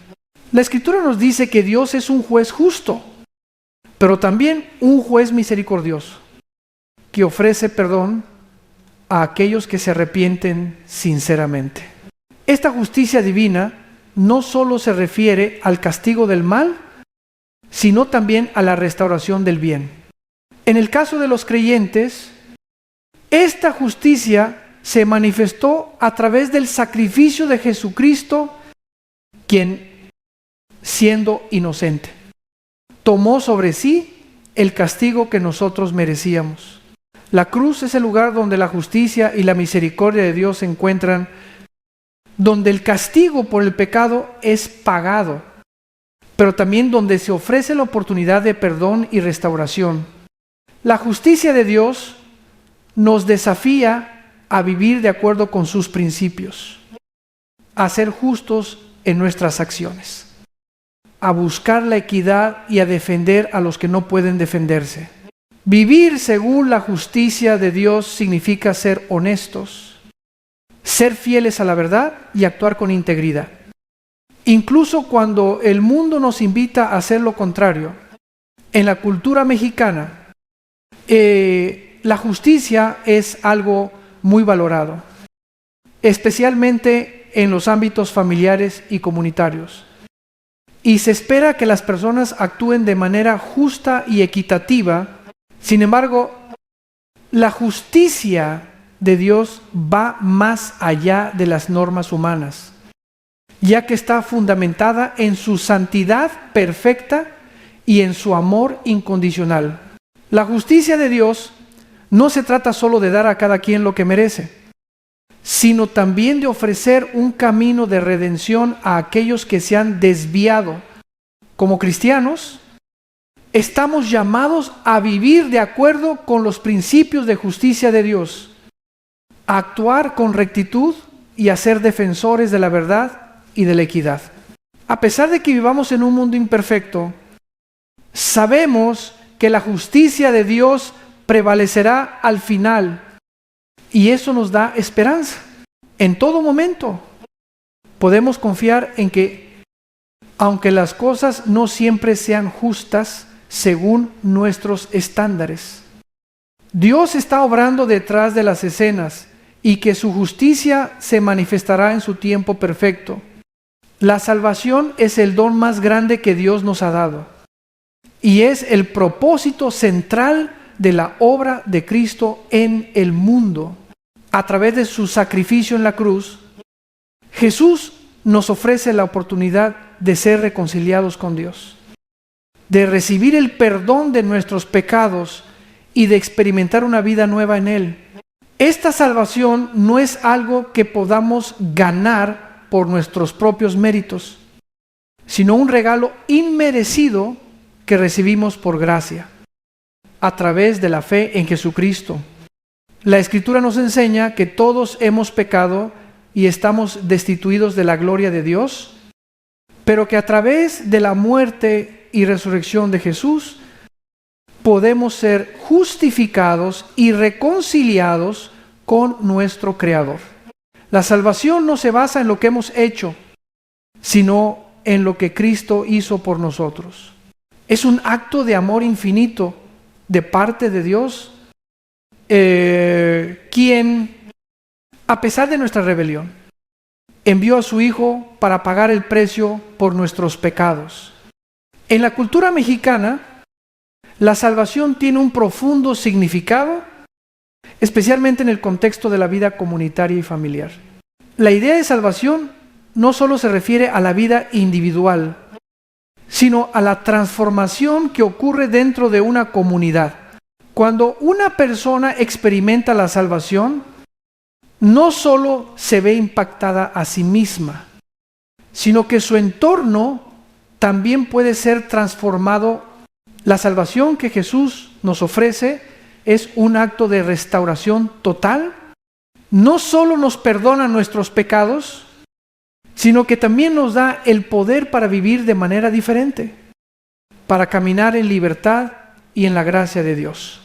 La Escritura nos dice que Dios es un juez justo, pero también un juez misericordioso, que ofrece perdón a aquellos que se arrepienten sinceramente. Esta justicia divina no solo se refiere al castigo del mal, sino también a la restauración del bien. En el caso de los creyentes, esta justicia se manifestó a través del sacrificio de Jesucristo, quien, siendo inocente, tomó sobre sí el castigo que nosotros merecíamos. La cruz es el lugar donde la justicia y la misericordia de Dios se encuentran, donde el castigo por el pecado es pagado, pero también donde se ofrece la oportunidad de perdón y restauración. La justicia de Dios nos desafía a vivir de acuerdo con sus principios, a ser justos en nuestras acciones, a buscar la equidad y a defender a los que no pueden defenderse. Vivir según la justicia de Dios significa ser honestos, ser fieles a la verdad y actuar con integridad. Incluso cuando el mundo nos invita a hacer lo contrario, en la cultura mexicana, la justicia es algo muy valorado, especialmente en los ámbitos familiares y comunitarios. Y se espera que las personas actúen de manera justa y equitativa. Sin embargo, la justicia de Dios va más allá de las normas humanas, ya que está fundamentada en su santidad perfecta y en su amor incondicional. La justicia de Dios no se trata solo de dar a cada quien lo que merece, sino también de ofrecer un camino de redención a aquellos que se han desviado. Como cristianos, estamos llamados a vivir de acuerdo con los principios de justicia de Dios, a actuar con rectitud y a ser defensores de la verdad y de la equidad. A pesar de que vivamos en un mundo imperfecto, sabemos que la justicia de Dios prevalecerá al final, y eso nos da esperanza. En todo momento podemos confiar en que, aunque las cosas no siempre sean justas según nuestros estándares, Dios está obrando detrás de las escenas y que su justicia se manifestará en su tiempo perfecto. La salvación es el don más grande que Dios nos ha dado y es el propósito central de la obra de Cristo en el mundo. A través de su sacrificio en la cruz, Jesús nos ofrece la oportunidad de ser reconciliados con Dios, de recibir el perdón de nuestros pecados y de experimentar una vida nueva en Él. Esta salvación no es algo que podamos ganar por nuestros propios méritos, sino un regalo inmerecido que recibimos por gracia, a través de la fe en Jesucristo. La Escritura nos enseña que todos hemos pecado y estamos destituidos de la gloria de Dios, pero que a través de la muerte y resurrección de Jesús podemos ser justificados y reconciliados con nuestro Creador. La salvación no se basa en lo que hemos hecho, sino en lo que Cristo hizo por nosotros. Es un acto de amor infinito de parte de Dios, quien, a pesar de nuestra rebelión, envió a su Hijo para pagar el precio por nuestros pecados. En la cultura mexicana, la salvación tiene un profundo significado, especialmente en el contexto de la vida comunitaria y familiar. La idea de salvación no solo se refiere a la vida individual, sino a la transformación que ocurre dentro de una comunidad. Cuando una persona experimenta la salvación, no solo se ve impactada a sí misma, sino que su entorno también puede ser transformado. La salvación que Jesús nos ofrece es un acto de restauración total. No solo nos perdona nuestros pecados, sino que también nos da el poder para vivir de manera diferente, para caminar en libertad y en la gracia de Dios.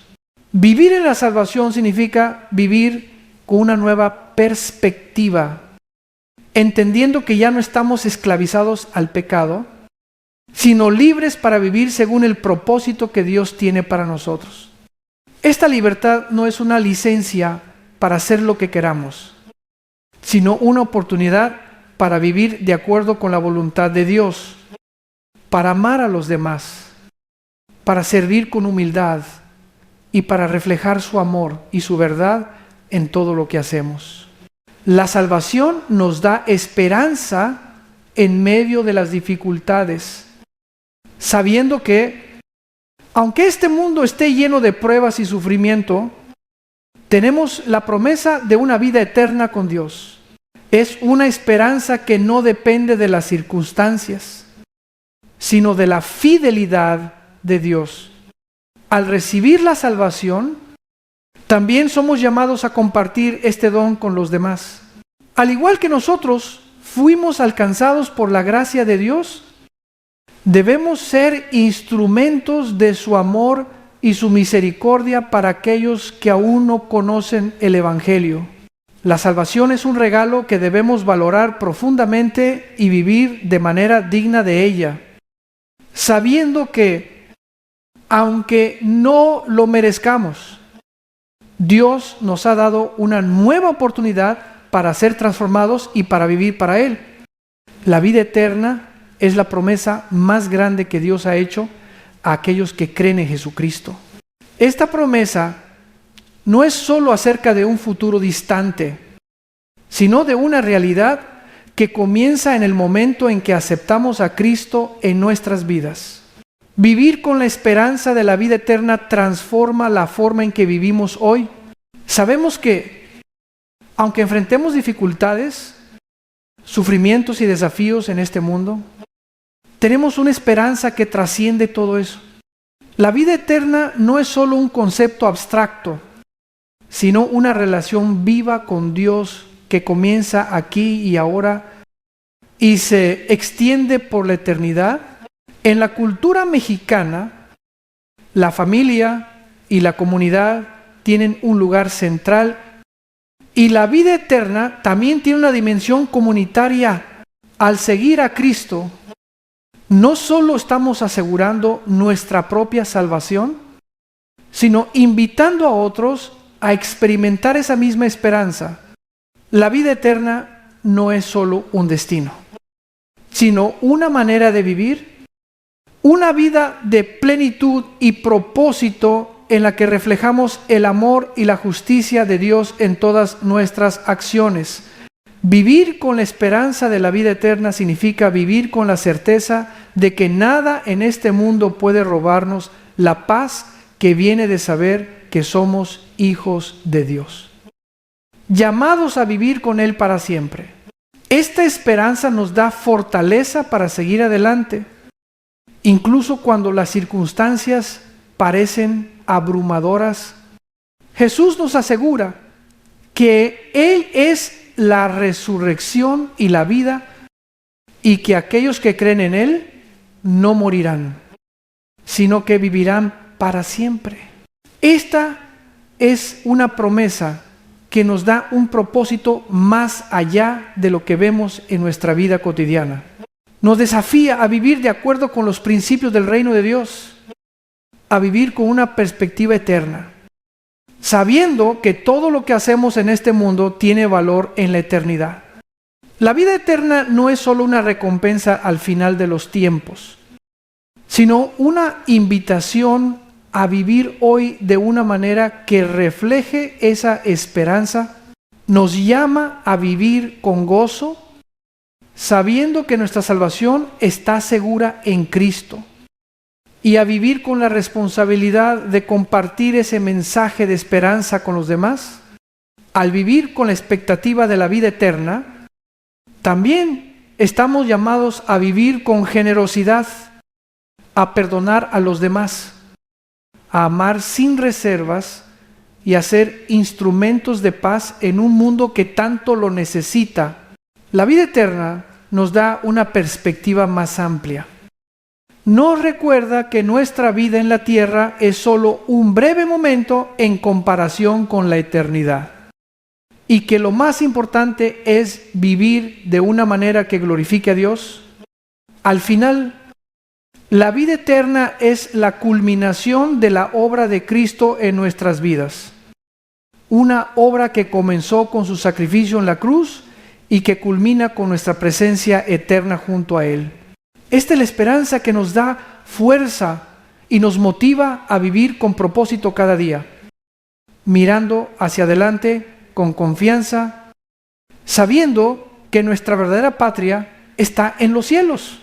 Vivir en la salvación significa vivir con una nueva perspectiva, entendiendo que ya no estamos esclavizados al pecado, sino libres para vivir según el propósito que Dios tiene para nosotros. Esta libertad no es una licencia para hacer lo que queramos, sino una oportunidad para vivir de acuerdo con la voluntad de Dios, para amar a los demás, para servir con humildad y para reflejar su amor y su verdad en todo lo que hacemos. La salvación nos da esperanza en medio de las dificultades, sabiendo que, aunque este mundo esté lleno de pruebas y sufrimiento, tenemos la promesa de una vida eterna con Dios. Es una esperanza que no depende de las circunstancias, sino de la fidelidad de Dios. Al recibir la salvación, también somos llamados a compartir este don con los demás. Al igual que nosotros fuimos alcanzados por la gracia de Dios, debemos ser instrumentos de su amor y su misericordia para aquellos que aún no conocen el Evangelio. La salvación es un regalo que debemos valorar profundamente y vivir de manera digna de ella, sabiendo que, aunque no lo merezcamos, Dios nos ha dado una nueva oportunidad para ser transformados y para vivir para Él. La vida eterna es la promesa más grande que Dios ha hecho a aquellos que creen en Jesucristo. Esta promesa no es solo acerca de un futuro distante, sino de una realidad que comienza en el momento en que aceptamos a Cristo en nuestras vidas. Vivir con la esperanza de la vida eterna transforma la forma en que vivimos hoy. Sabemos que, aunque enfrentemos dificultades, sufrimientos y desafíos en este mundo, tenemos una esperanza que trasciende todo eso. La vida eterna no es solo un concepto abstracto, sino una relación viva con Dios que comienza aquí y ahora y se extiende por la eternidad. En la cultura mexicana, la familia y la comunidad tienen un lugar central y la vida eterna también tiene una dimensión comunitaria. Al seguir a Cristo, no solo estamos asegurando nuestra propia salvación, sino invitando a otros a experimentar esa misma esperanza. La vida eterna no es solo un destino, sino una manera de vivir, una vida de plenitud y propósito en la que reflejamos el amor y la justicia de Dios en todas nuestras acciones. Vivir con la esperanza de la vida eterna significa vivir con la certeza de que nada en este mundo puede robarnos la paz que viene de saber que somos hijos de Dios, llamados a vivir con Él para siempre. Esta esperanza nos da fortaleza para seguir adelante, incluso cuando las circunstancias parecen abrumadoras. Jesús nos asegura que Él es la resurrección y la vida, y que aquellos que creen en Él no morirán, sino que vivirán para siempre. Esta es una promesa que nos da un propósito más allá de lo que vemos en nuestra vida cotidiana. Nos desafía a vivir de acuerdo con los principios del reino de Dios, a vivir con una perspectiva eterna, sabiendo que todo lo que hacemos en este mundo tiene valor en la eternidad. La vida eterna no es solo una recompensa al final de los tiempos, sino una invitación a vivir hoy de una manera que refleje esa esperanza. Nos llama a vivir con gozo, sabiendo que nuestra salvación está segura en Cristo, y a vivir con la responsabilidad de compartir ese mensaje de esperanza con los demás. Al vivir con la expectativa de la vida eterna, también estamos llamados a vivir con generosidad, a perdonar a los demás, a amar sin reservas y a ser instrumentos de paz en un mundo que tanto lo necesita. La vida eterna nos da una perspectiva más amplia. Nos recuerda que nuestra vida en la tierra es solo un breve momento en comparación con la eternidad, y que lo más importante es vivir de una manera que glorifique a Dios. Al final, la vida eterna es la culminación de la obra de Cristo en nuestras vidas. Una obra que comenzó con su sacrificio en la cruz y que culmina con nuestra presencia eterna junto a Él. Esta es la esperanza que nos da fuerza y nos motiva a vivir con propósito cada día, mirando hacia adelante con confianza, sabiendo que nuestra verdadera patria está en los cielos.